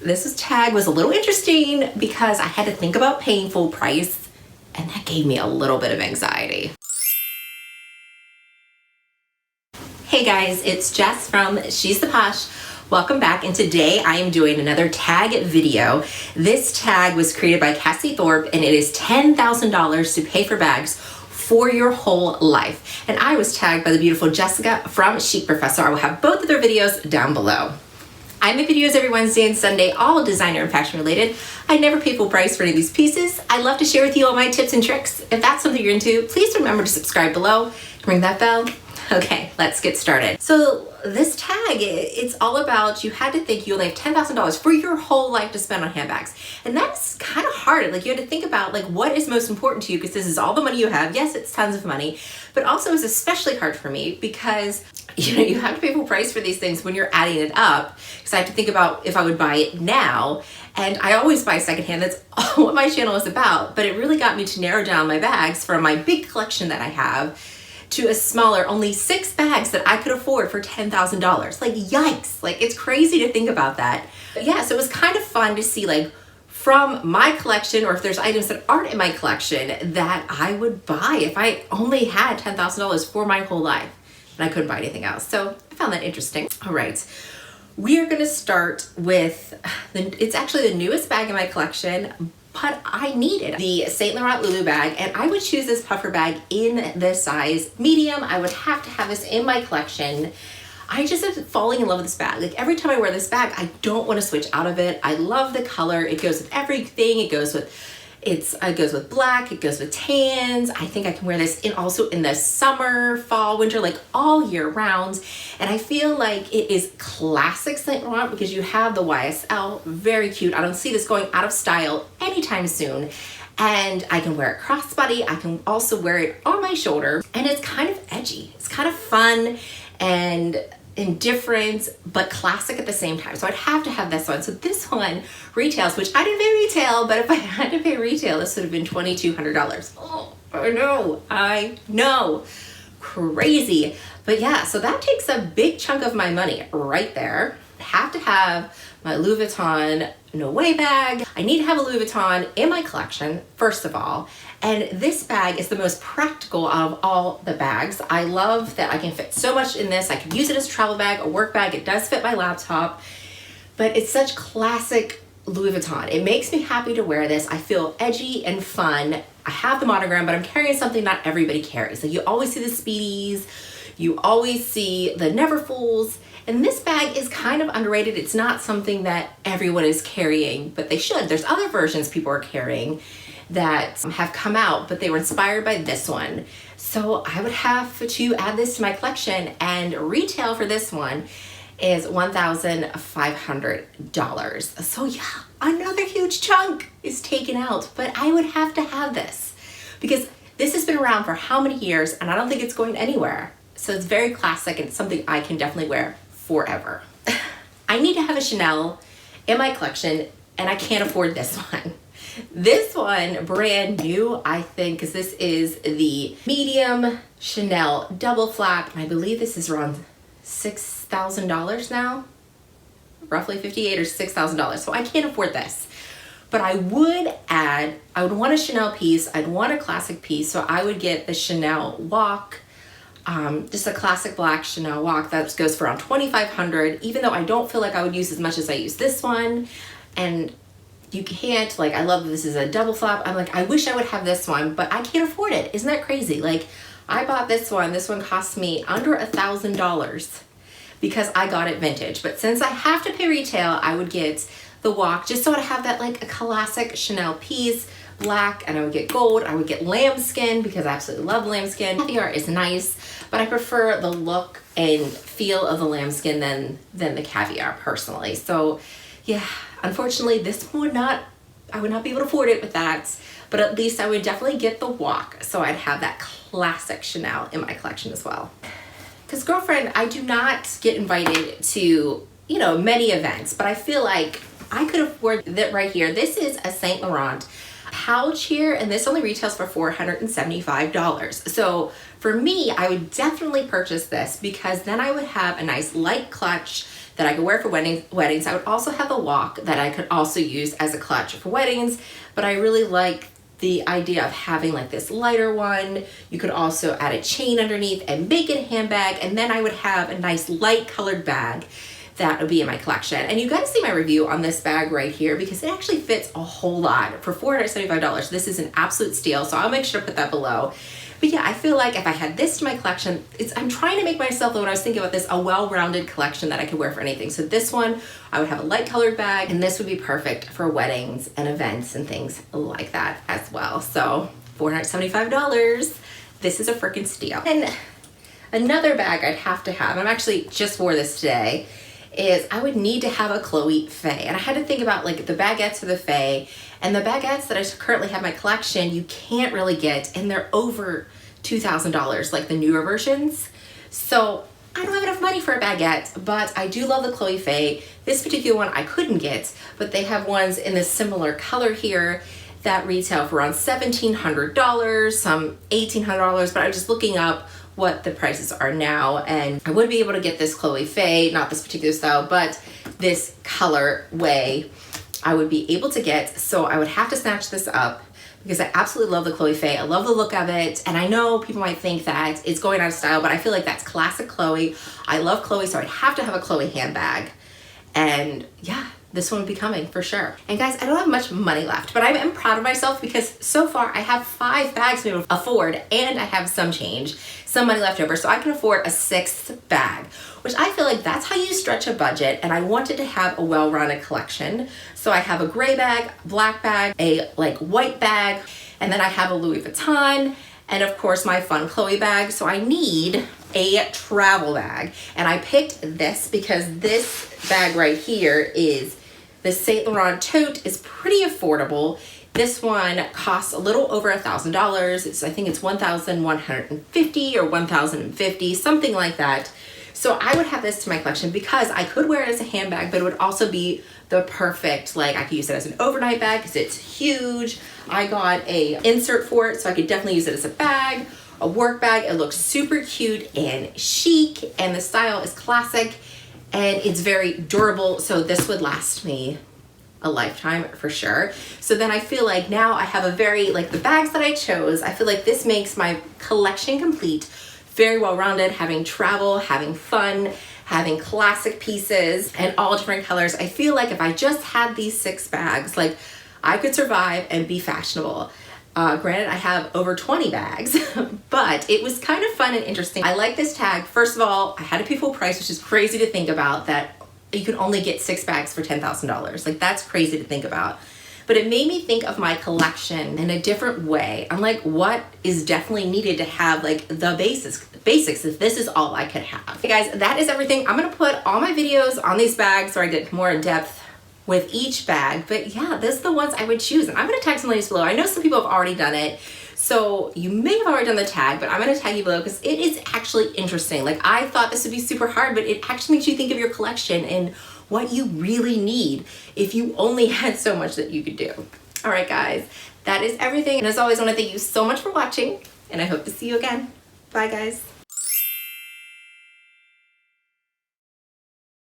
This tag was a little interesting because I had to think about paying full price, and that gave me a little bit of anxiety. Hey guys, it's Jess from Shestheposh. Welcome back, and today I am doing another tag video. This tag was created by Cassie Thorp, and it is $10,000 to pay for bags for your whole life. And I was tagged by the beautiful Jessica from Chic Professor. I will have both of their videos down below. I make videos every Wednesday and Sunday, all designer and fashion related. I never pay full price for any of these pieces. I love to share with you all my tips and tricks. If that's something you're into, please remember to subscribe below, ring that bell. Okay, let's get started. So this tag, it's all about, you had to think you only have $10,000 for your whole life to spend on handbags. And that's kind of hard. Like, you had to think about like what is most important to you, because this is all the money you have. Yes, it's tons of money, but also it's especially hard for me because you have to pay full price for these things when you're adding it up. Because I have to think about if I would buy it now, and I always buy secondhand. That's what my channel is about. But it really got me to narrow down my bags from my big collection that I have to a smaller, only 6 bags that I could afford for $10,000. Like, yikes, like it's crazy to think about that. But yeah, so it was kind of fun to see like from my collection, or if there's items that aren't in my collection that I would buy if I only had $10,000 for my whole life and I couldn't buy anything else. So I found that interesting. All right, we are gonna start with, it's actually the newest bag in my collection, but I needed the Saint Laurent Lulu bag, and I would choose this puffer bag in the size medium. I would have to have this in my collection. I just am falling in love with this bag. Like, every time I wear this bag, I don't want to switch out of it. I love the color. It goes with everything. It goes with black, it goes with tans. I think I can wear this also in the summer, fall, winter, like all year round. And I feel like it is classic Saint Laurent because you have the YSL, very cute. I don't see this going out of style anytime soon. And I can wear it crossbody. I can also wear it on my shoulder, and it's kind of edgy. It's kind of fun and indifferent, but classic at the same time. So I'd have to have this one. So this one retails, which I didn't pay retail, but if I had to pay retail, this would have been $2,200. Oh, I know, crazy. But yeah, so that takes a big chunk of my money right there. I have to have my Louis Vuitton No-Way bag. I need to have a Louis Vuitton in my collection, first of all. And this bag is the most practical of all the bags. I love that I can fit so much in this. I can use it as a travel bag, a work bag. It does fit my laptop, but it's such classic Louis Vuitton. It makes me happy to wear this. I feel edgy and fun. I have the monogram, but I'm carrying something not everybody carries. Like, you always see the Speedies, you always see the Neverfulls, and this bag is kind of underrated. It's not something that everyone is carrying, but they should. There's other versions people are carrying that have come out, but they were inspired by this one. So I would have to add this to my collection, and retail for this one is $1,500. So yeah, another huge chunk is taken out, but I would have to have this because this has been around for how many years, and I don't think it's going anywhere. So it's very classic and something I can definitely wear forever. I need to have a Chanel in my collection, and I can't afford this one. This one, brand new, I think, because this is the medium Chanel double flap, and I believe this is around $6,000 now, roughly $58,000 or $6,000. So I can't afford this, but I would want a Chanel piece. I'd want a classic piece, so I would get the Chanel Walk, just a classic black Chanel Walk that goes for around $2,500. Even though I don't feel like I would use as much as I use this one, and you can't, like, I love that this is a double flap. I'm like, I wish I would have this one, but I can't afford it. Isn't that crazy? Like, I bought this one cost me under $1,000 because I got it vintage. But since I have to pay retail, I would get the Walk just so I'd have that like a classic Chanel piece, black, and I would get gold. I would get lambskin because I absolutely love lambskin. Caviar is nice, but I prefer the look and feel of the lambskin than the caviar personally. So yeah, unfortunately this I would not be able to afford it with that, but at least I would definitely get the Walk so I'd have that classic Chanel in my collection as well. Because girlfriend, I do not get invited to, you know, many events, but I feel like I could afford that right here. This is a Saint Laurent pouch here, and this only retails for $475. So for me, I would definitely purchase this because then I would have a nice light clutch that I could wear for weddings. I would also have a walk that I could also use as a clutch for weddings, but I really like the idea of having like this lighter one. You could also add a chain underneath and make it a handbag, and then I would have a nice light colored bag that would be in my collection. And you gotta see my review on this bag right here because it actually fits a whole lot for $475. This is an absolute steal, so I'll make sure to put that below. But yeah, I feel like if I had this to my collection, I'm trying to make myself, when I was thinking about this, a well-rounded collection that I could wear for anything. So this one, I would have a light colored bag, and this would be perfect for weddings and events and things like that as well. So $475, this is a freaking steal. And another bag I'd have to have, I'm actually just wore this today, is I would need to have a Chloe Faye. And I had to think about like the baguettes for the Faye, and the baguettes that I currently have in my collection, you can't really get, and they're over $2,000, like the newer versions. So I don't have enough money for a baguette, but I do love the Chloe Faye. This particular one I couldn't get, but they have ones in this similar color here that retail for around $1,700, some $1,800, but I was just looking up what the prices are now, and I would be able to get this Chloe Faye, not this particular style, but this color way I would be able to get. So I would have to snatch this up because I absolutely love the Chloe Faye. I love the look of it, and I know people might think that it's going out of style, but I feel like that's classic Chloe. I love Chloe, so I'd have to have a Chloe handbag. And yeah, this one would be coming for sure. And guys, I don't have much money left, but I am proud of myself because so far I have 5 bags to be able to afford, and I have some change, some money left over, so I can afford a 6th bag, which I feel like that's how you stretch a budget. And I wanted to have a well-rounded collection. So I have a gray bag, black bag, a like white bag, and then I have a Louis Vuitton, and of course my fun Chloe bag. So I need a travel bag, and I picked this because this bag right here is the Saint Laurent tote, is pretty affordable. This one costs a little over $1,000. I think it's $1,150 or $1,050, something like that. So I would have this to my collection because I could wear it as a handbag, but it would also be the perfect, like I could use it as an overnight bag because it's huge. I got a insert for it, so I could definitely use it as a bag, a work bag. It looks super cute and chic, and the style is classic, and it's very durable. So this would last me a lifetime for sure. So then I feel like now I have a very, like the bags that I chose, I feel like this makes my collection complete, very well-rounded, having travel, having fun, having classic pieces and all different colors. I feel like if I just had these 6 bags, like I could survive and be fashionable. Granted, I have over 20 bags, but it was kind of fun and interesting. I like this tag. First of all, I had to pay full price, which is crazy to think about, that you can only get 6 bags for $10,000. Like that's crazy to think about. But it made me think of my collection in a different way. I'm like, what is definitely needed to have like the basics if this is all I could have. Okay guys, that is everything. I'm gonna put all my videos on these bags so I get more in depth with each bag. But yeah, those are the ones I would choose. And I'm gonna tag some ladies below. I know some people have already done it, so you may have already done the tag, but I'm gonna tag you below because it is actually interesting. Like I thought this would be super hard, but it actually makes you think of your collection and what you really need if you only had so much that you could do. All right guys, that is everything. And as always, I wanna thank you so much for watching, and I hope to see you again. Bye guys.